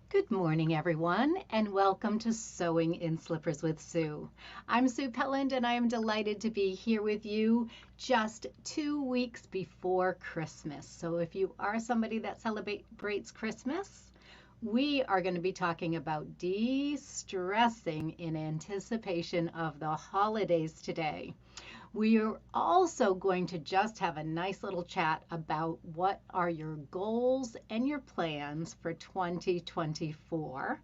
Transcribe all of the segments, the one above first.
Good morning, everyone, and welcome to Sewing in Slippers with Sue. I'm Sue Pelland, and I am delighted to be here with you just 2 weeks before Christmas. So, if you are somebody that celebrates Christmas, we are going to be talking about de stressing in anticipation of the holidays today. We are also going to just have a nice little chat about what are your goals and your plans for 2024.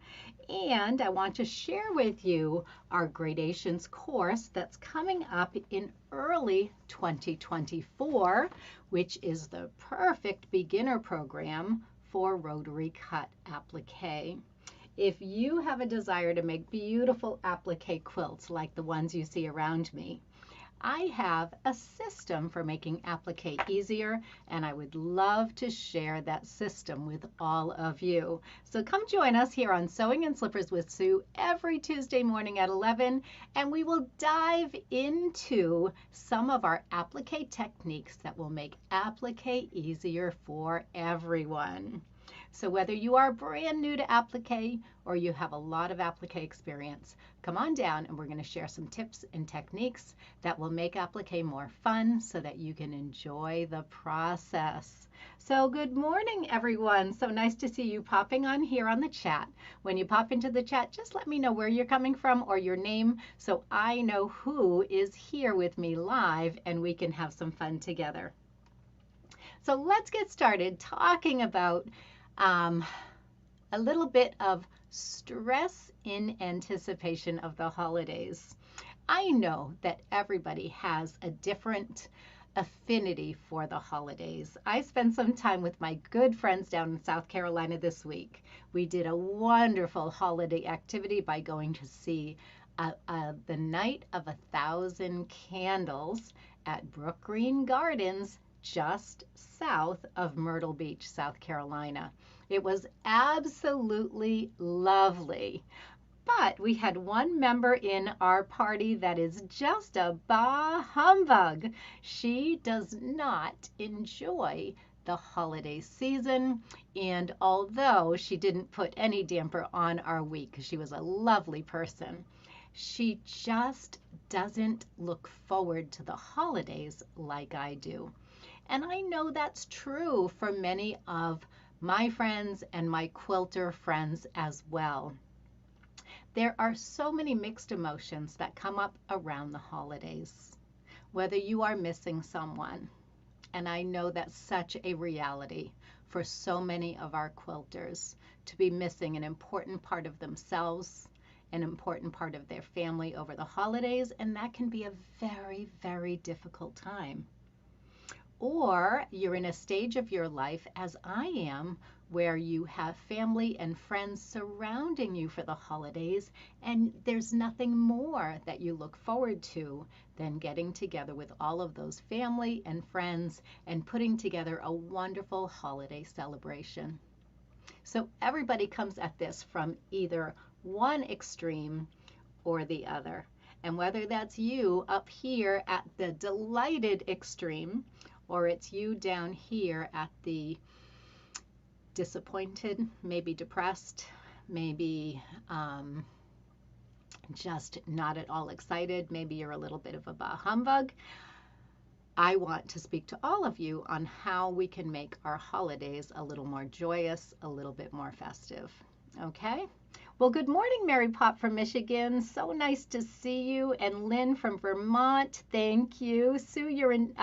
And I want to share with you our gradations course that's coming up in early 2024, which is the perfect beginner program for rotary cut applique. If you have a desire to make beautiful applique quilts like the ones you see around me, I have a system for making applique easier, and I would love to share that system with all of you. So come join us here on Sewing in Slippers with Sue every Tuesday morning at 11, and we will dive into some of our applique techniques that will make applique easier for everyone. So whether you are brand new to applique or you have a lot of applique experience, come on down and we're going to share some tips and techniques that will make applique more fun so that you can enjoy the process. So good morning, everyone. So nice to see you popping on here on the chat. When you pop into the chat, just let me know where you're coming from or your name so I know who is here with me live and we can have some fun together. So let's get started talking about a little bit of stress in anticipation of the holidays. I know that everybody has a different affinity for the holidays. I spent some time with my good friends down in South Carolina this week. We did a wonderful holiday activity by going to see the Night of 1,000 Candles at Brook Green Gardens just south of Myrtle Beach, South Carolina. It was absolutely lovely. But we had one member in our party that is just a bah humbug. She does not enjoy the holiday season. And although she didn't put any damper on our week, she was a lovely person, she just doesn't look forward to the holidays like I do. And I know that's true for many of my friends and my quilter friends as well. There are so many mixed emotions that come up around the holidays, whether you are missing someone, and I know that's such a reality for so many of our quilters to be missing an important part of themselves, an important part of their family over the holidays, and that can be a very, very difficult time. Or you're in a stage of your life, as I am, where you have family and friends surrounding you for the holidays, and there's nothing more that you look forward to than getting together with all of those family and friends and putting together a wonderful holiday celebration. So everybody comes at this from either one extreme or the other. And whether that's you up here at the delighted extreme, or it's you down here at the disappointed, maybe depressed, maybe just not at all excited, maybe you're a little bit of a bah humbug, I want to speak to all of you on how we can make our holidays a little more joyous, a little bit more festive. Okay? Well, good morning, Mary Pop from Michigan. So nice to see you. And Lynn from Vermont, thank you. Sue, you're in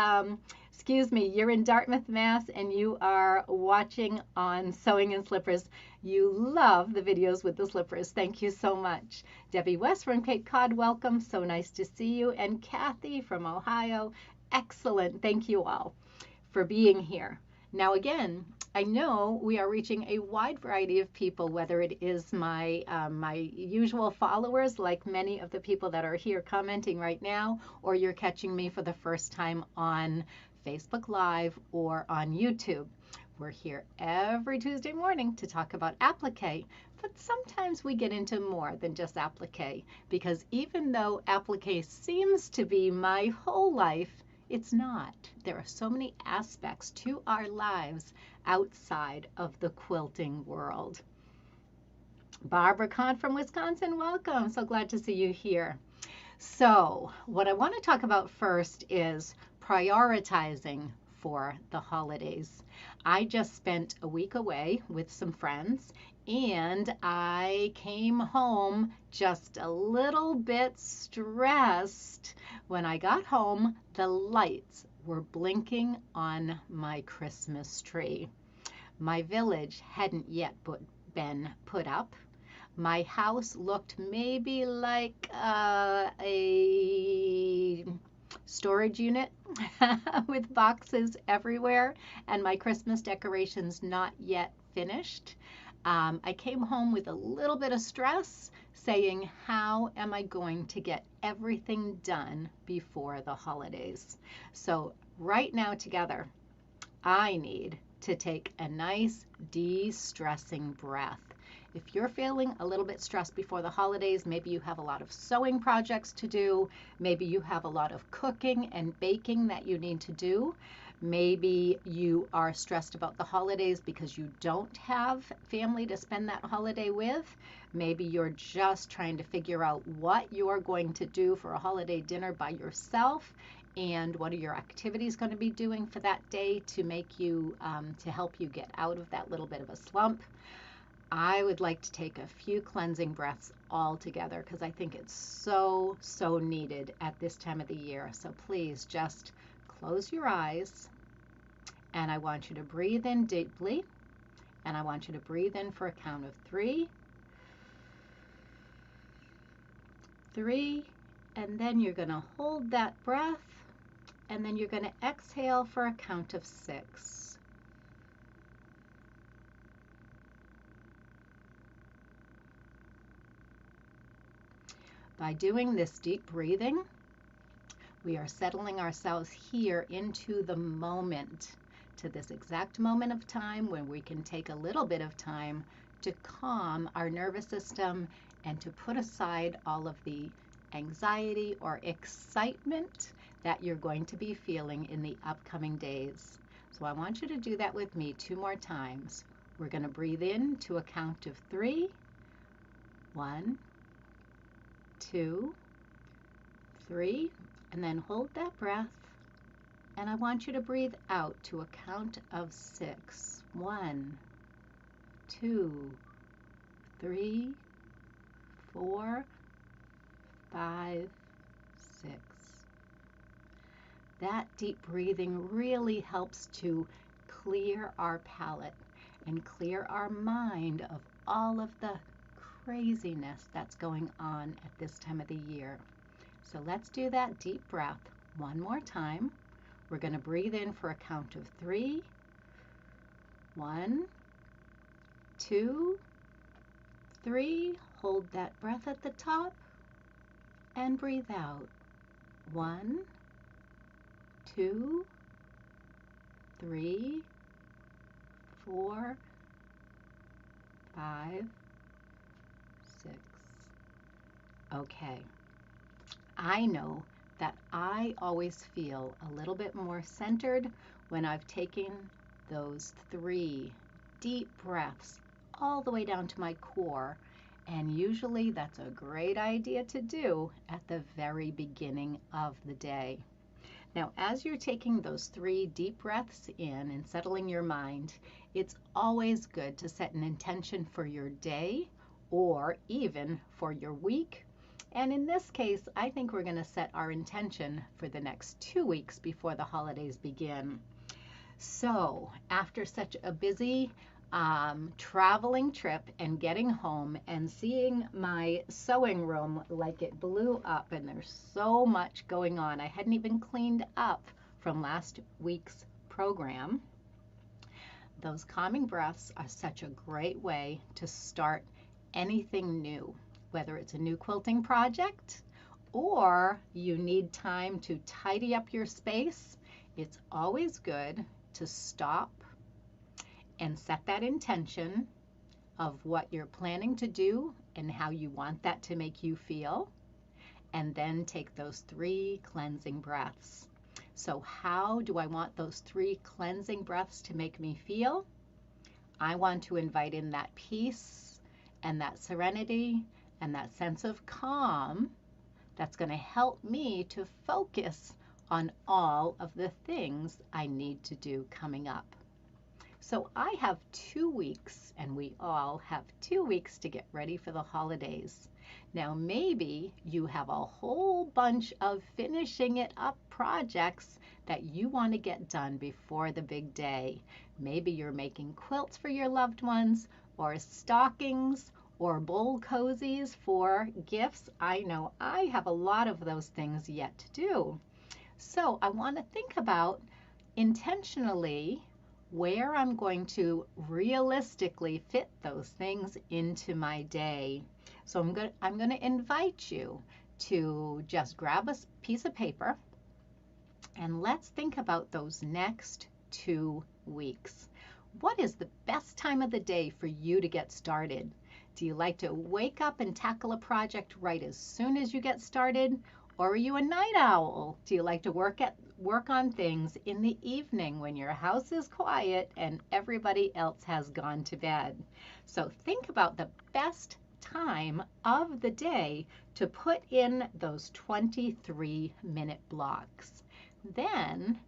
Dartmouth, Mass, and you are watching on Sewing in Slippers. You love the videos with the slippers. Thank you so much. Debbie West from Cape Cod, welcome. So nice to see you. And Kathy from Ohio, excellent. Thank you all for being here. Now, again, I know we are reaching a wide variety of people, whether it is my usual followers, like many of the people that are here commenting right now, or you're catching me for the first time on Facebook Live or on YouTube. We're here every Tuesday morning to talk about applique, but sometimes we get into more than just applique, because even though applique seems to be my whole life, it's not. There are so many aspects to our lives outside of the quilting world. Barbara Kahn from Wisconsin, welcome. So glad to see you here. So, what I want to talk about first is prioritizing for the holidays. I just spent a week away with some friends and I came home just a little bit stressed. When I got home, the lights were blinking on my Christmas tree. My village hadn't yet been put up. My house looked maybe like a storage unit with boxes everywhere, and my Christmas decorations not yet finished. I came home with a little bit of stress, saying, how am I going to get everything done before the holidays? So, right now, together, I need to take a nice de-stressing breath. If you're feeling a little bit stressed before the holidays, maybe you have a lot of sewing projects to do, maybe you have a lot of cooking and baking that you need to do, maybe you are stressed about the holidays because you don't have family to spend that holiday with, maybe you're just trying to figure out what you're going to do for a holiday dinner by yourself, and what are your activities going to be doing for that day to make you to help you get out of that little bit of a slump. I would like to take a few cleansing breaths all together because I think it's so needed at this time of the year. So please just close your eyes, and I want you to breathe in deeply, and I want you to breathe in for a count of 3, and then you're going to hold that breath, and then you're going to exhale for a count of 6. By doing this deep breathing, we are settling ourselves here into the moment, to this exact moment of time when we can take a little bit of time to calm our nervous system and to put aside all of the anxiety or excitement that you're going to be feeling in the upcoming days. So I want you to do that with me 2 more times. We're going to breathe in to a count of 3. 1, 2, 3, and then hold that breath. And I want you to breathe out to a count of 6. 1, 2, 3, 4, 5, 6. That deep breathing really helps to clear our palate and clear our mind of all of the craziness that's going on at this time of the year. So let's do that deep breath one more time. We're going to breathe in for a count of 3. 1, 2, 3. Hold that breath at the top and breathe out. 1, 2, 3, 4, 5, 6. Okay. I know that I always feel a little bit more centered when I've taken those 3 deep breaths all the way down to my core, and usually that's a great idea to do at the very beginning of the day. Now, as you're taking those 3 deep breaths in and settling your mind, it's always good to set an intention for your day or even for your week. And in this case, I think we're going to set our intention for the next 2 weeks before the holidays begin. So, after such a busy traveling trip and getting home and seeing my sewing room like it blew up and there's so much going on, I hadn't even cleaned up from last week's program. Those calming breaths are such a great way to start anything new, whether it's a new quilting project or you need time to tidy up your space. It's always good to stop and set that intention of what you're planning to do and how you want that to make you feel, and then take those 3 cleansing breaths. So how do I want those 3 cleansing breaths to make me feel? I want to invite in that peace and that serenity and that sense of calm that's going to help me to focus on all of the things I need to do coming up. So I have 2 weeks, and we all have 2 weeks to get ready for the holidays. Now, maybe you have a whole bunch of finishing it up projects that you want to get done before the big day. Maybe you're making quilts for your loved ones, or stockings, or bowl cozies for gifts. I know I have a lot of those things yet to do. So I want to think about intentionally where I'm going to realistically fit those things into my day. So I'm going to invite you to just grab a piece of paper and let's think about those next 2 weeks. What is the best time of the day for you to get started? Do you like to wake up and tackle a project right as soon as you get started? Or are you a night owl? Do you like to work on things in the evening when your house is quiet and everybody else has gone to bed? So think about the best time of the day to put in those 23-minute blocks. Then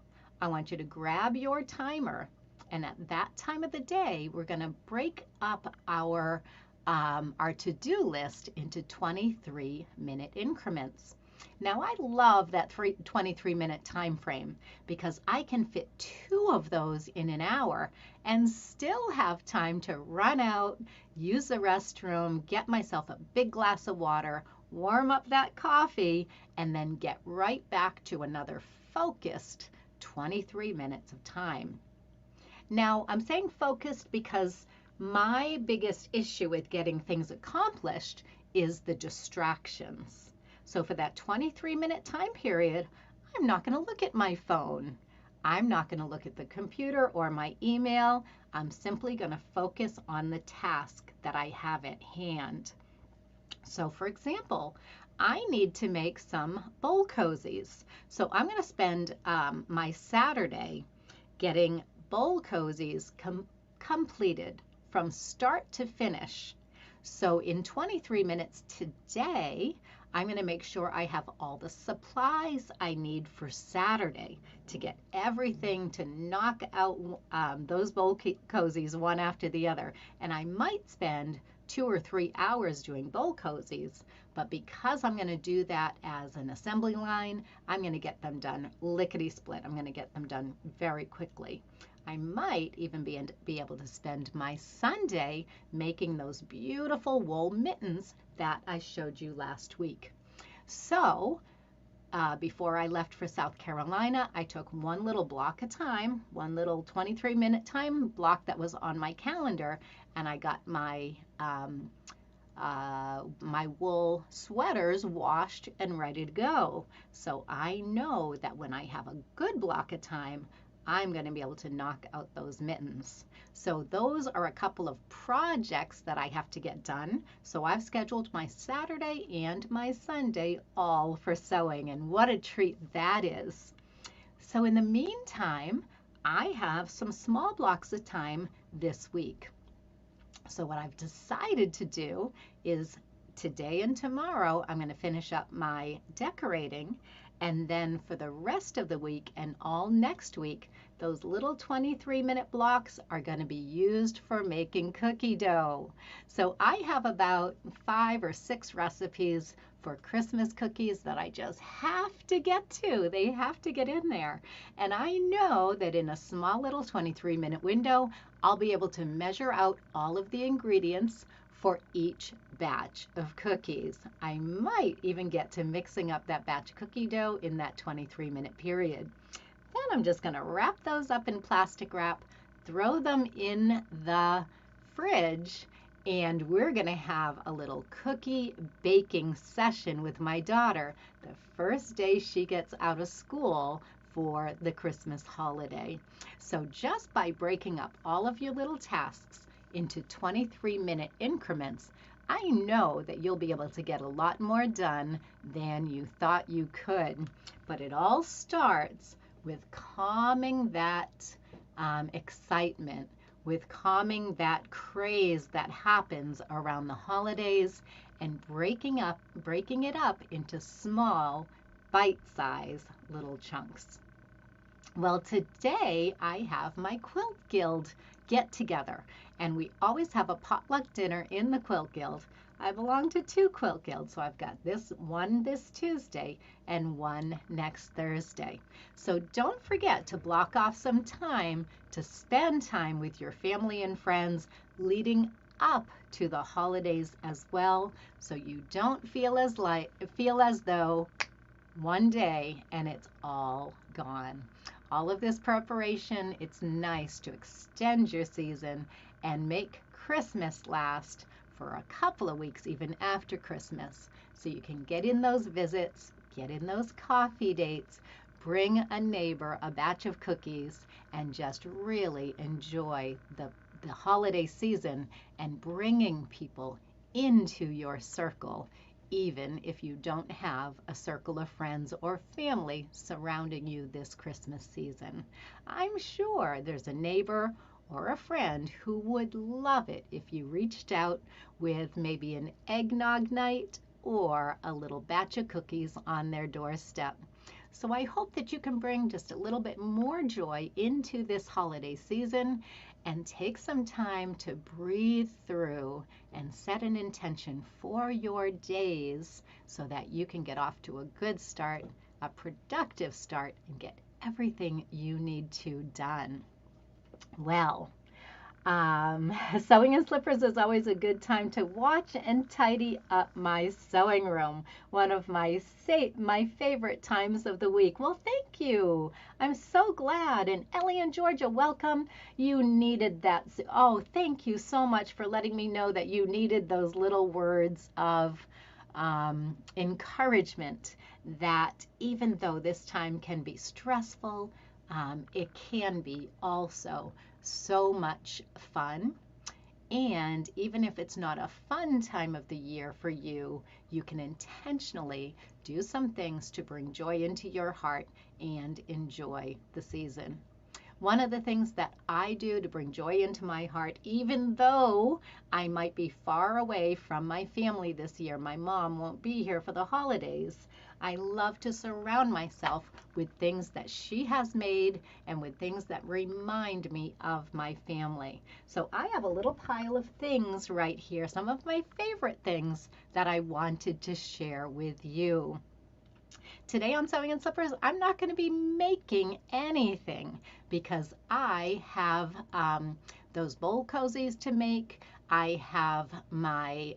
I want you to grab your timer, and at that time of the day, we're going to break up our to-do list into 23-minute increments. Now, I love that 23-minute time frame because I can fit 2 of those in an hour and still have time to run out, use the restroom, get myself a big glass of water, warm up that coffee, and then get right back to another focused 23 minutes of time. Now, I'm saying focused because my biggest issue with getting things accomplished is the distractions. So for that 23-minute time period, I'm not going to look at my phone. I'm not going to look at the computer or my email. I'm simply going to focus on the task that I have at hand. So for example, I need to make some bowl cozies. So I'm going to spend my Saturday getting bowl cozies completed from start to finish. So in 23 minutes today, I'm going to make sure I have all the supplies I need for Saturday to get everything to knock out those bowl cozies one after the other. And I might spend 2 or 3 hours doing bowl cozies, but because I'm going to do that as an assembly line, I'm going to get them done lickety-split. I'm going to get them done very quickly. I might even be able to spend my Sunday making those beautiful wool mittens that I showed you last week. So before I left for South Carolina, I took one little block of time, one little 23-minute time block that was on my calendar, and I got my my wool sweaters washed and ready to go. So I know that when I have a good block of time, I'm going to be able to knock out those mittens. So those are a couple of projects that I have to get done. So I've scheduled my Saturday and my Sunday all for sewing, and what a treat that is. So in the meantime, I have some small blocks of time this week. So what I've decided to do is today and tomorrow, I'm going to finish up my decorating. And then for the rest of the week and all next week, those little 23-minute blocks are going to be used for making cookie dough. So I have about 5 or 6 recipes for Christmas cookies that I just have to get to. They have to get in there. And I know that in a small little 23-minute window, I'll be able to measure out all of the ingredients for each batch of cookies. I might even get to mixing up that batch cookie dough in that 23-minute period. Then I'm just going to wrap those up in plastic wrap, throw them in the fridge, and we're going to have a little cookie baking session with my daughter the first day she gets out of school for the Christmas holiday. So just by breaking up all of your little tasks into 23-minute increments, I know that you'll be able to get a lot more done than you thought you could. But it all starts with calming that excitement with calming that craze that happens around the holidays and breaking it up into small, bite-sized little chunks. Well, today I have my Quilt Guild get together, and we always have a potluck dinner in the Quilt Guild. I belong to two quilt guilds, so I've got this one this Tuesday and one next Thursday. So don't forget to block off some time to spend time with your family and friends leading up to the holidays as well, so you don't feel as though one day and it's all gone. All of this preparation, it's nice to extend your season and make Christmas last for a couple of weeks even after Christmas. So you can get in those visits, get in those coffee dates, bring a neighbor a batch of cookies, and just really enjoy the holiday season and bringing people into your circle, even if you don't have a circle of friends or family surrounding you this Christmas season. I'm sure there's a neighbor or a friend who would love it if you reached out with maybe an eggnog night or a little batch of cookies on their doorstep. So I hope that you can bring just a little bit more joy into this holiday season and take some time to breathe through and set an intention for your days so that you can get off to a good start, a productive start, and get everything you need to done. Well, sewing in slippers is always a good time to watch and tidy up my sewing room. One of my favorite times of the week. Well, thank you. I'm so glad. And Ellie and Georgia, welcome. You needed that. Oh, thank you so much for letting me know that you needed those little words of encouragement, that even though this time can be stressful, it can be also so much fun. And even if it's not a fun time of the year for you, you can intentionally do some things to bring joy into your heart and enjoy the season. One of the things that I do to bring joy into my heart, even though I might be far away from my family this year, my mom won't be here for the holidays, I love to surround myself with things that she has made and with things that remind me of my family. So I have a little pile of things right here, some of my favorite things that I wanted to share with you. Today on Sewing in Slippers, I'm not going to be making anything because I have those bowl cozies to make. I have my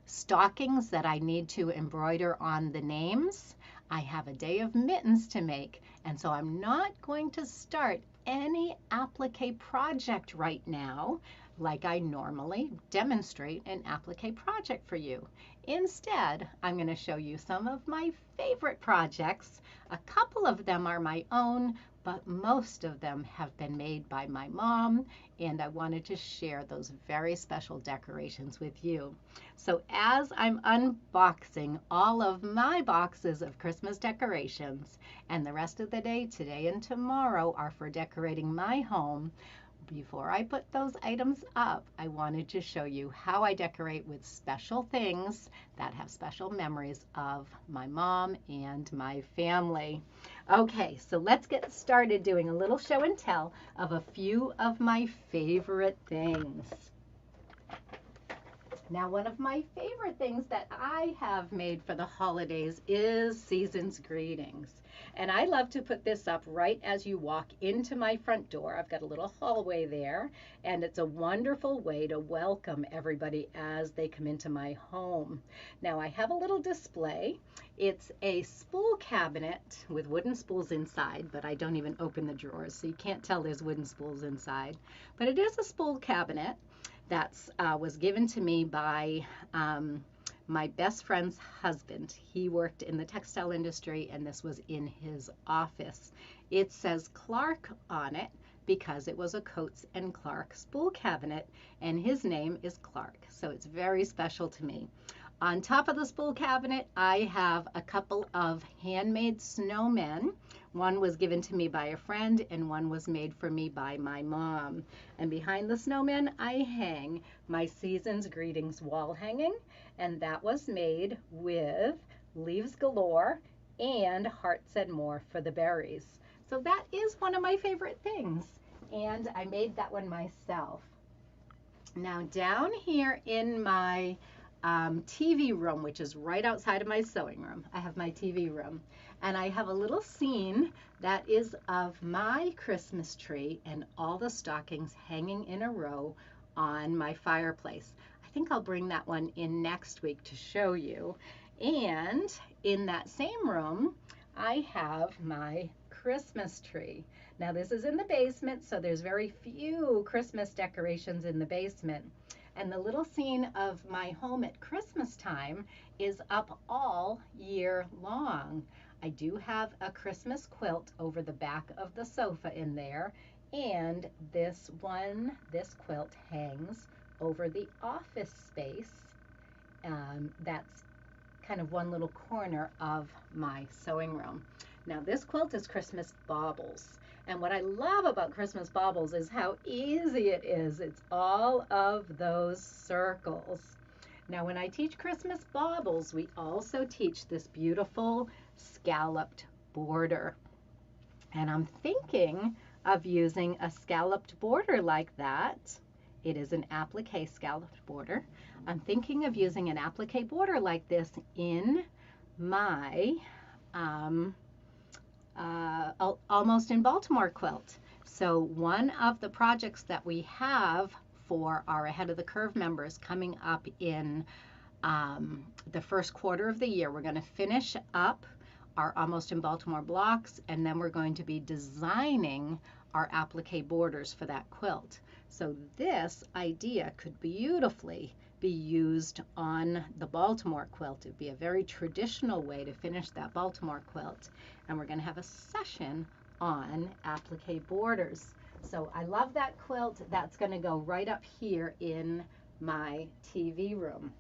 stockings that I need to embroider on the names. I have a day of mittens to make, and so I'm not going to start any applique project right now like I normally demonstrate an applique project for you. Instead, I'm going to show you some of my favorite projects. A couple of them are my own, but most of them have been made by my mom, and I wanted to share those very special decorations with you. So as I'm unboxing all of my boxes of Christmas decorations, and the rest of the day, today and tomorrow, are for decorating my home, before I put those items up, I wanted to show you how I decorate with special things that have special memories of my mom and my family. Okay, so let's get started doing a little show and tell of a few of my favorite things. Now, one of my favorite things that I have made for the holidays is Season's Greetings. And I love to put this up right as you walk into my front door. I've got a little hallway there, and it's a wonderful way to welcome everybody as they come into my home. Now, I have a little display. It's a spool cabinet with wooden spools inside, but I don't even open the drawers, so you can't tell there's wooden spools inside. But it is a spool cabinet that was given to me by my best friend's husband. He worked in the textile industry, and this was in his office. It says Clark on it because it was a Coates and Clark spool cabinet, and his name is Clark, so it's very special to me. On top of the spool cabinet, I have a couple of handmade snowmen. One was given to me by a friend and one was made for me by my mom. And behind the snowmen, I hang my Season's Greetings wall hanging, and that was made with leaves galore and hearts and more for the berries. So that is one of my favorite things, and I made that one myself. Now down here in my TV room, which is right outside of my sewing room, I have my TV room, and I have a little scene that is of my Christmas tree and all the stockings hanging in a row on my fireplace. I think I'll bring that one in next week to show you. And in that same room, I have my Christmas tree. Now this is in the basement, so there's very few Christmas decorations in the basement. And the little scene of my home at Christmas time is up all year long. I do have a Christmas quilt over the back of the sofa in there, and this quilt hangs over the office space. That's kind of one little corner of my sewing room. Now this quilt is Christmas baubles. And what I love about Christmas baubles is how easy it is. It's all of those circles. Now when I teach Christmas baubles, we also teach this beautiful scalloped border. And I'm thinking of using a scalloped border like that. It is an applique scalloped border. I'm thinking of using an applique border like this in my Almost in Baltimore quilt. So one of the projects that we have for our Ahead of the Curve members coming up in the first quarter of the year, we're going to finish up our Almost in Baltimore blocks, and then we're going to be designing our applique borders for that quilt. So this idea could beautifully be used on the Baltimore quilt. It'd be a very traditional way to finish that Baltimore quilt. And we're going to have a session on applique borders. So I love that quilt. That's going to go right up here in my TV room.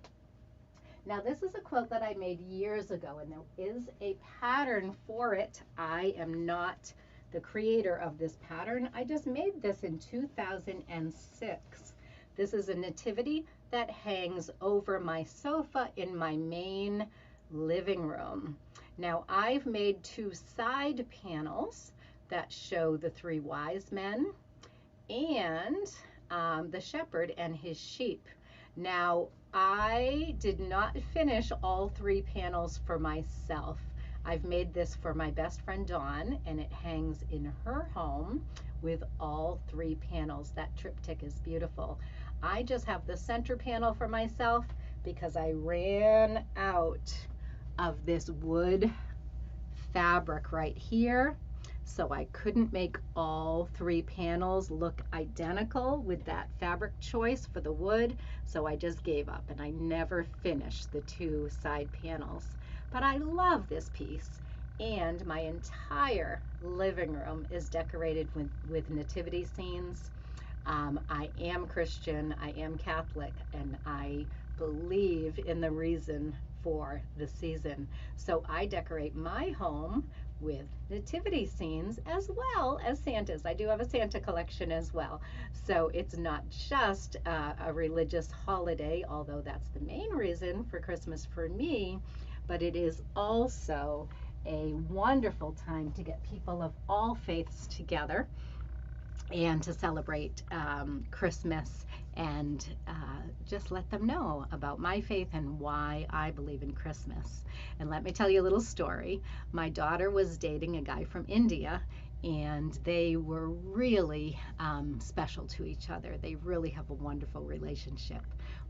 Now this is a quilt that I made years ago, and there is a pattern for it. I am not the creator of this pattern. I just made this in 2006. This is a nativity that hangs over my sofa in my main living room. Now I've made two side panels that show the three wise men and the shepherd and his sheep. Now I did not finish all three panels for myself. I've made this for my best friend Dawn, and it hangs in her home with all three panels. That triptych is beautiful. I just have the center panel for myself because I ran out of this wood fabric right here, so I couldn't make all three panels look identical with that fabric choice for the wood, so I just gave up and I never finished the two side panels. But I love this piece, and my entire living room is decorated with nativity scenes. I am Christian, I am Catholic, and I believe in the reason for the season. So I decorate my home with nativity scenes as well as Santa's. I do have a Santa collection as well. So it's not just a religious holiday, although that's the main reason for Christmas for me, but it is also a wonderful time to get people of all faiths together and to celebrate Christmas and just let them know about my faith and why I believe in Christmas. And let me tell you a little story. My daughter was dating a guy from India, and they were really special to each other. They really have a wonderful relationship,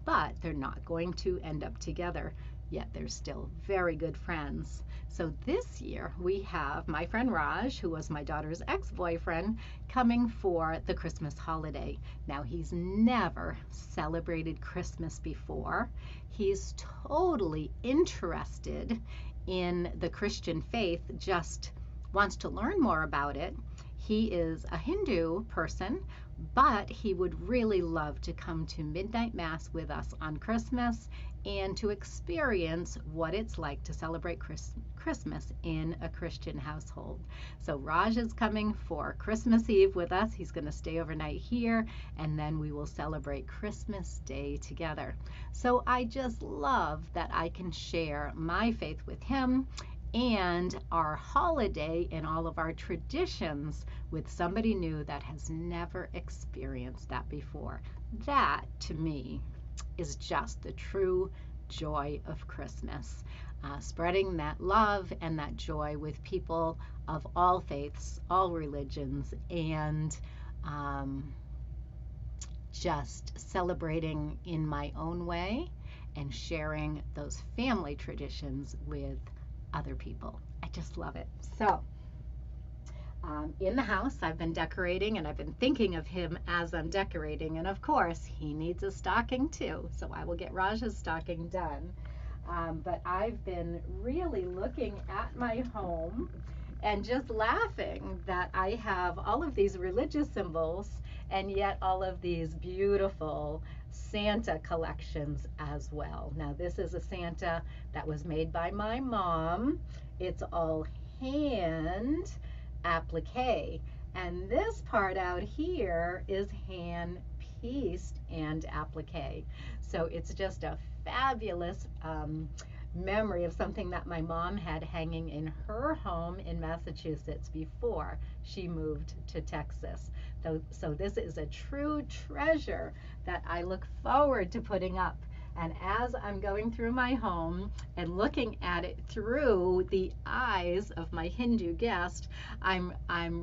but they're not going to end up together, yet they're still very good friends. So this year we have my friend Raj, who was my daughter's ex-boyfriend, coming for the Christmas holiday. Now he's never celebrated Christmas before. He's totally interested in the Christian faith, just wants to learn more about it. He is a Hindu person, but he would really love to come to midnight mass with us on Christmas and to experience what it's like to celebrate Christmas in a Christian household. So Raj is coming for Christmas Eve with us. He's going to stay overnight here, and then we will celebrate Christmas Day together. So I just love that I can share my faith with him and our holiday and all of our traditions with somebody new that has never experienced that before. That, to me, is just the true joy of Christmas. Spreading that love and that joy with people of all faiths, all religions, and just celebrating in my own way and sharing those family traditions with other people. I just love it. So, in the house, I've been decorating and I've been thinking of him as I'm decorating. And of course, he needs a stocking too. So I will get Raj's stocking done. But I've been really looking at my home and just laughing that I have all of these religious symbols and yet all of these beautiful Santa collections as well. Now, this is a Santa that was made by my mom. It's all hand applique, and this part out here is hand pieced and applique. So it's just a fabulous memory of something that my mom had hanging in her home in Massachusetts before she moved to Texas. So this is a true treasure that I look forward to putting up. And as I'm going through my home and looking at it through the eyes of my Hindu guest, I'm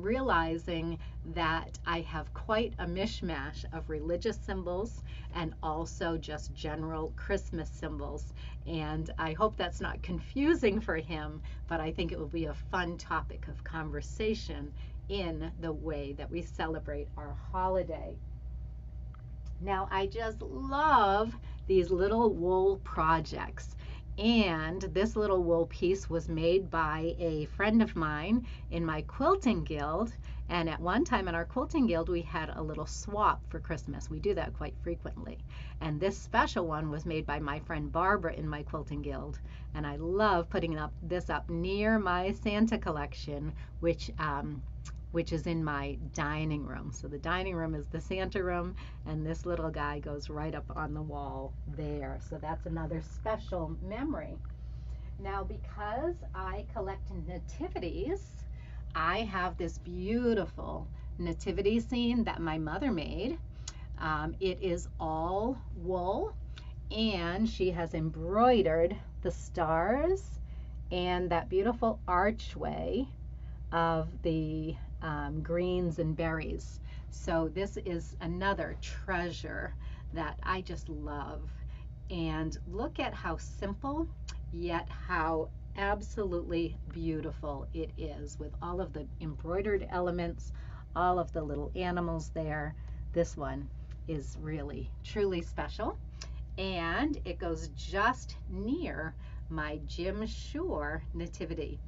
realizing that I have quite a mishmash of religious symbols and also just general Christmas symbols. And I hope that's not confusing for him, but I think it will be a fun topic of conversation in the way that we celebrate our holiday. Now, I just love these little wool projects. And this little wool piece was made by a friend of mine in my quilting guild. And at one time in our quilting guild, we had a little swap for Christmas. We do that quite frequently. And this special one was made by my friend Barbara in my quilting guild. And I love putting this up near my Santa collection, which is in my dining room. So the dining room is the Santa room, and this little guy goes right up on the wall there. So that's another special memory. Now, because I collect nativities, I have this beautiful nativity scene that my mother made. It is all wool, and she has embroidered the stars and that beautiful archway of the greens and berries. So this is another treasure that I just love. And look at how simple yet how absolutely beautiful it is with all of the embroidered elements, all of the little animals there. This one is really truly special, and it goes just near my Jim Shore nativity.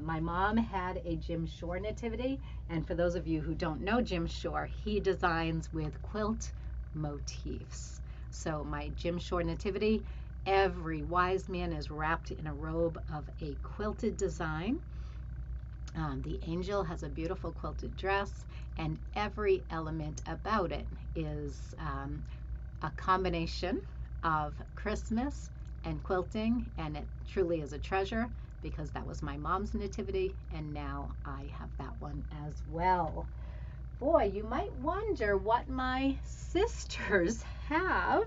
My mom had a Jim Shore nativity, and for those of you who don't know Jim Shore, he designs with quilt motifs. So my Jim Shore nativity, every wise man is wrapped in a robe of a quilted design. The angel has a beautiful quilted dress, and every element about it is a combination of Christmas and quilting, and it truly is a treasure, because that was my mom's nativity, and now I have that one as well. Boy, you might wonder what my sisters have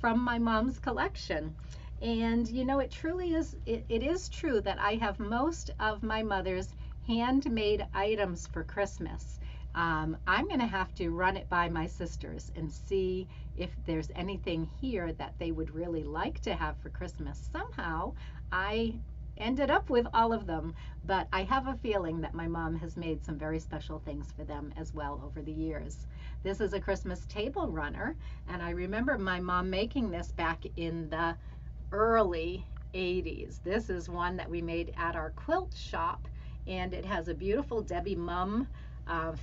from my mom's collection. And you know, it truly is, it is true that I have most of my mother's handmade items for Christmas. I'm going to have to run it by my sisters and see if there's anything here that they would really like to have for Christmas. Somehow I ended up with all of them, but I have a feeling that my mom has made some very special things for them as well over the years. This is a Christmas table runner, and I remember my mom making this back in the early 80s. This is one that we made at our quilt shop, and it has a beautiful Debbie Mum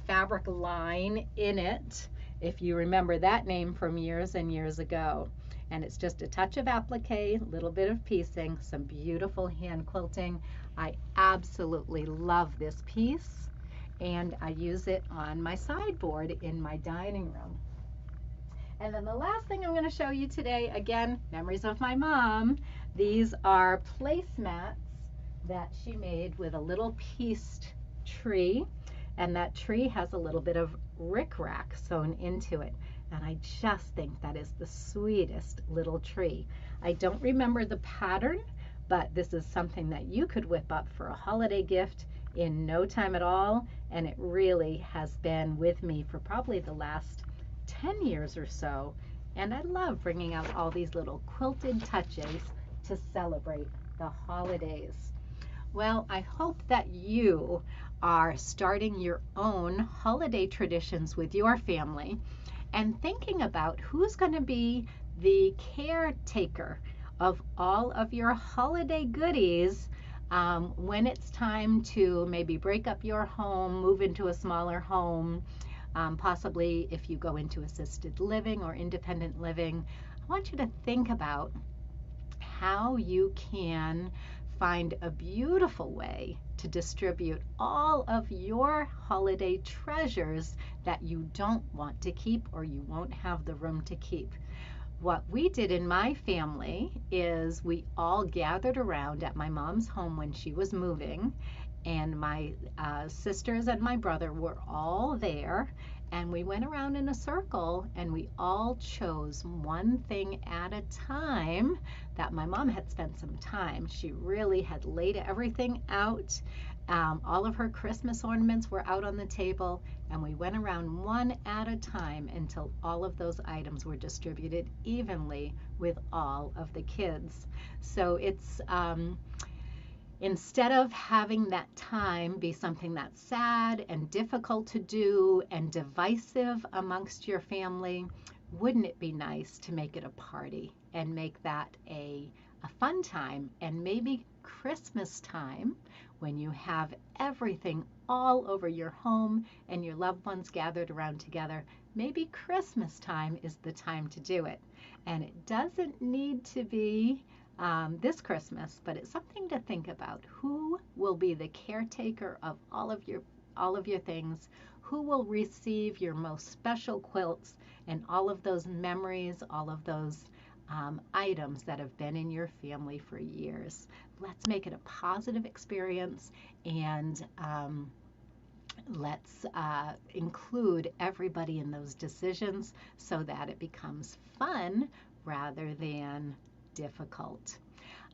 fabric line in it. if you remember that name from years and years ago. And it's just a touch of applique, a little bit of piecing, some beautiful hand quilting. I absolutely love this piece, and I use it on my sideboard in my dining room. And then the last thing I'm going to show you today, again, memories of my mom. These are placemats that she made with a little pieced tree, and that tree has a little bit of rickrack sewn into it. And I just think that is the sweetest little tree. I don't remember the pattern, but this is something that you could whip up for a holiday gift in no time at all, and it really has been with me for probably the last 10 years or so, and I love bringing out all these little quilted touches to celebrate the holidays. Well, I hope that you are starting your own holiday traditions with your family and thinking about who's going to be the caretaker of all of your holiday goodies when it's time to maybe break up your home, move into a smaller home. Possibly if you go into assisted living or independent living, I want you to think about how you can find a beautiful way to distribute all of your holiday treasures that you don't want to keep or you won't have the room to keep. What we did in my family is we all gathered around at my mom's home when she was moving, and my sisters and my brother were all there, and we went around in a circle and we all chose one thing at a time that my mom had spent some time. She really had laid everything out. All of her Christmas ornaments were out on the table, and we went around one at a time until all of those items were distributed evenly with all of the kids. So it's instead of having that time be something that's sad and difficult to do and divisive amongst your family, wouldn't it be nice to make it a party and make that a fun time? And maybe Christmas time, when you have everything all over your home and your loved ones gathered around together, maybe Christmas time is the time to do it. And it doesn't need to be this Christmas, but it's something to think about. Who will be the caretaker of all of your things? Who will receive your most special quilts and all of those memories, all of those items that have been in your family for years? Let's make it a positive experience, and let's include everybody in those decisions so that it becomes fun rather than difficult.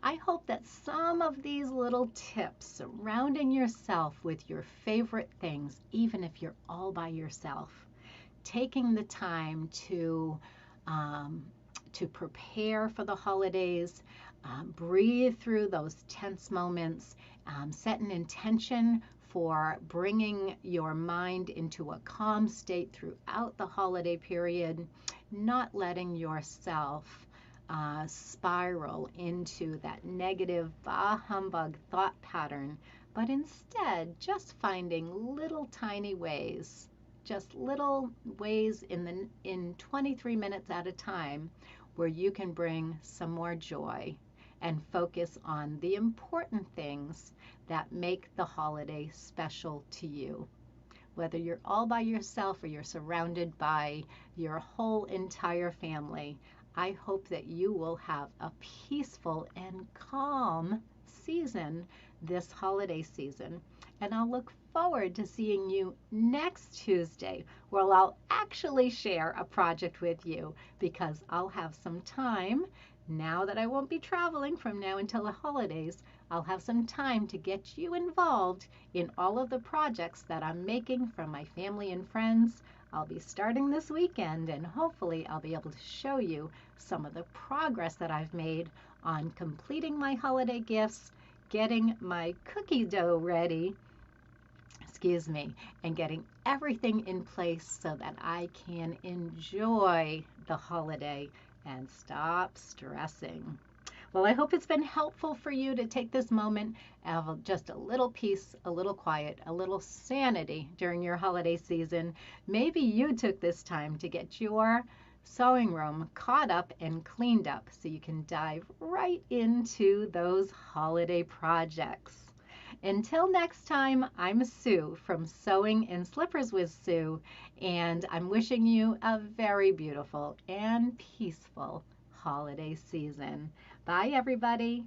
I hope that some of these little tips surrounding yourself with your favorite things, even if you're all by yourself, taking the time to prepare for the holidays, breathe through those tense moments, set an intention for bringing your mind into a calm state throughout the holiday period, not letting yourself spiral into that negative bah humbug thought pattern, but instead just finding little tiny ways, just little ways in 23 minutes at a time where you can bring some more joy and focus on the important things that make the holiday special to you. Whether you're all by yourself or you're surrounded by your whole entire family, I hope that you will have a peaceful and calm season this holiday season. And I'll look forward to seeing you next Tuesday, where I'll actually share a project with you, because I'll have some time now that I won't be traveling from now until the holidays. I'll have some time to get you involved in all of the projects that I'm making for my family and friends. I'll be starting this weekend, and hopefully I'll be able to show you some of the progress that I've made on completing my holiday gifts, getting my cookie dough ready, and getting everything in place so that I can enjoy the holiday and stop stressing. Well, I hope it's been helpful for you to take this moment of just a little peace, a little quiet, a little sanity during your holiday season. Maybe you took this time to get your sewing room caught up and cleaned up so you can dive right into those holiday projects. Until next time, I'm Sue from Sewing in Slippers with Sue, and I'm wishing you a very beautiful and peaceful holiday season. Bye, everybody.